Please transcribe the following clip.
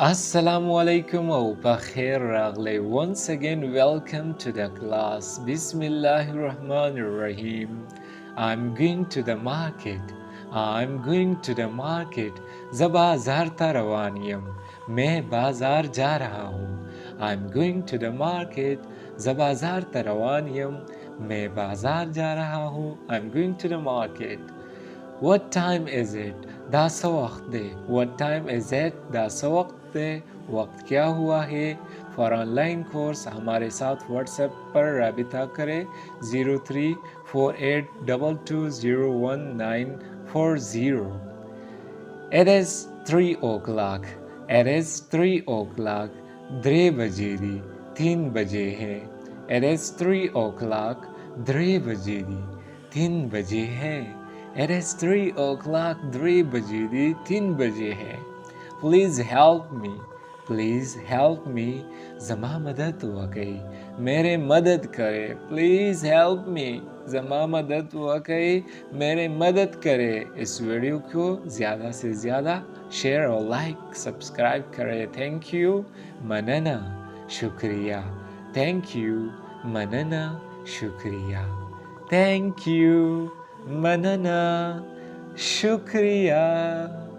Assalamu alaikum wa bakhair ragle. Once again, welcome to the class. Bismillahir Rahmanir Rahim. I'm going to the market. I'm going to the market. ज़बाज़ार रवानियम. मैं बाजार जा रहा हूँ. I'm going to the market. ज़बाज़ार रवानियम. मैं बाजार जा रहा हूँ. I'm going to the market. What time is it? दासा वक्त है. What time is it? दासा वक्त है. वक्त क्या हुआ है? फॉर ऑनलाइन कोर्स हमारे साथ व्हाट्सएप पर राबिता करें 034822019040. It is 3 o'clock. It is 3 o'clock. 3 बजे दी. 3 बजे हैं. It is 3 o'clock. 3 बजे दी. 3 बजे हैं. It is 3 o'clock. 3 बजे दी. 3 बजे हैं. Please help me. Please help me. Zama मदद वक़ई. मेरे मदद करे. Please help me. ज़मा मदद वक़ई. मेरे मदद करे. इस वीडियो को ज़्यादा से ज़्यादा शेयर और लाइक सब्सक्राइब करें. Thank you. मनना शुक्रिया. Thank you. मनना शुक्रिया. Thank you. मनना शुक्रिया.